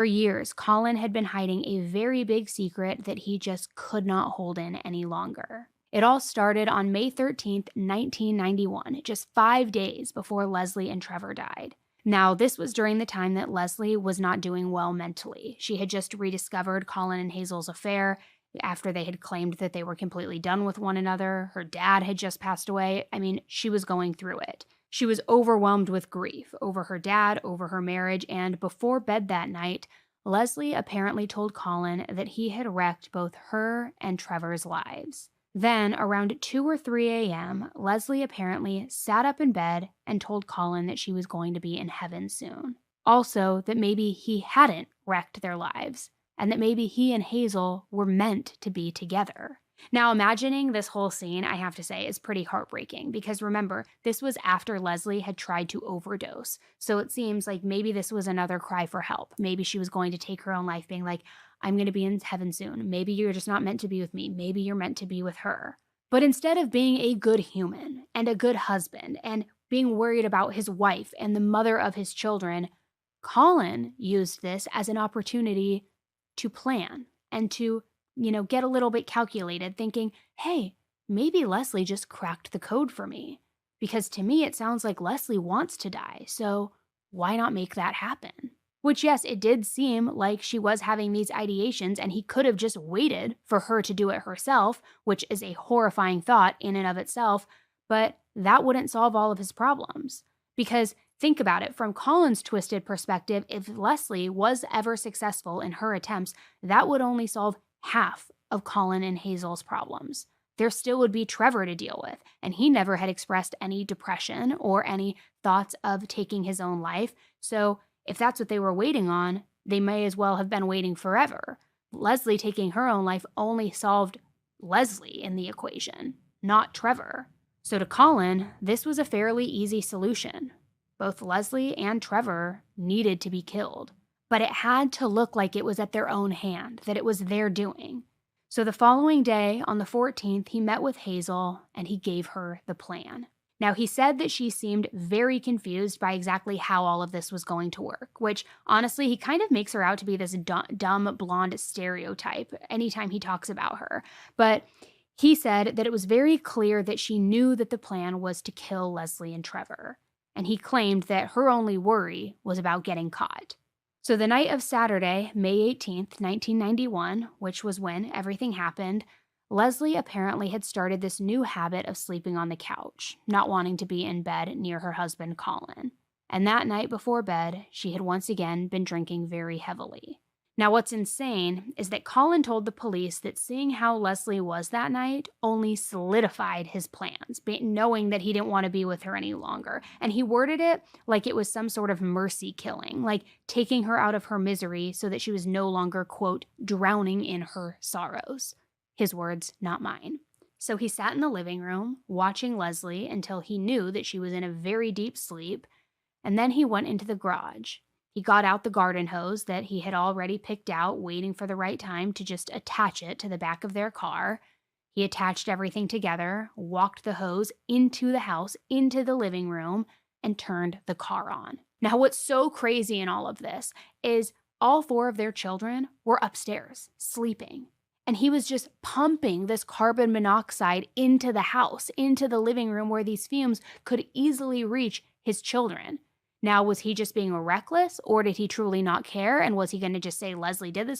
For years, Colin had been hiding a very big secret that he just could not hold in any longer. It all started on May 13th, 1991, just 5 days before Leslie and Trevor died. Now, this was during the time that Leslie was not doing well mentally. She had just rediscovered Colin and Hazel's affair after they had claimed that they were completely done with one another. Her dad had just passed away. I mean, she was going through it. She was overwhelmed with grief over her dad, over her marriage, and before bed that night, Leslie apparently told Colin that he had wrecked both her and Trevor's lives. Then, around 2 or 3 a.m., Leslie apparently sat up in bed and told Colin that she was going to be in heaven soon. Also, that maybe he hadn't wrecked their lives, and that maybe he and Hazel were meant to be together. Now, imagining this whole scene, I have to say, is pretty heartbreaking because remember, this was after Leslie had tried to overdose. So it seems like maybe this was another cry for help. Maybe she was going to take her own life, being like, I'm going to be in heaven soon. Maybe you're just not meant to be with me. Maybe you're meant to be with her. But instead of being a good human and a good husband and being worried about his wife and the mother of his children, Colin used this as an opportunity to plan and to get a little bit calculated, thinking, hey, maybe Leslie just cracked the code for me. Because to me, it sounds like Leslie wants to die, so why not make that happen? Which, yes, it did seem like she was having these ideations, and he could have just waited for her to do it herself, which is a horrifying thought in and of itself, but that wouldn't solve all of his problems. Because think about it, from Colin's twisted perspective, if Leslie was ever successful in her attempts, that would only solve half of Colin and Hazel's problems. There still would be Trevor to deal with, and he never had expressed any depression or any thoughts of taking his own life. So if that's what they were waiting on, they may as well have been waiting forever. Leslie taking her own life only solved Leslie in the equation, not Trevor. So to Colin, this was a fairly easy solution. Both Leslie and Trevor needed to be killed. But it had to look like it was at their own hand, that it was their doing. So the following day, on the 14th, he met with Hazel and he gave her the plan. Now, he said that she seemed very confused by exactly how all of this was going to work, which honestly, he kind of makes her out to be this dumb blonde stereotype anytime he talks about her. But he said that it was very clear that she knew that the plan was to kill Leslie and Trevor. And he claimed that her only worry was about getting caught. So the night of Saturday, May 18th, 1991, which was when everything happened, Leslie apparently had started this new habit of sleeping on the couch, not wanting to be in bed near her husband, Colin. And that night before bed, she had once again been drinking very heavily. Now, what's insane is that Colin told the police that seeing how Leslie was that night only solidified his plans, knowing that he didn't want to be with her any longer. And he worded it like it was some sort of mercy killing, like taking her out of her misery so that she was no longer, quote, drowning in her sorrows. His words, not mine. So he sat in the living room, watching Leslie until he knew that she was in a very deep sleep, and then he went into the garage. He got out the garden hose that he had already picked out, waiting for the right time to just attach it to the back of their car. He attached everything together, walked the hose into the house, into the living room, and turned the car on. Now, what's so crazy in all of this is all 4 of their children were upstairs, sleeping. And he was just pumping this carbon monoxide into the house, into the living room where these fumes could easily reach his children. Now, was he just being reckless, or did he truly not care? And was he going to just say Leslie did this?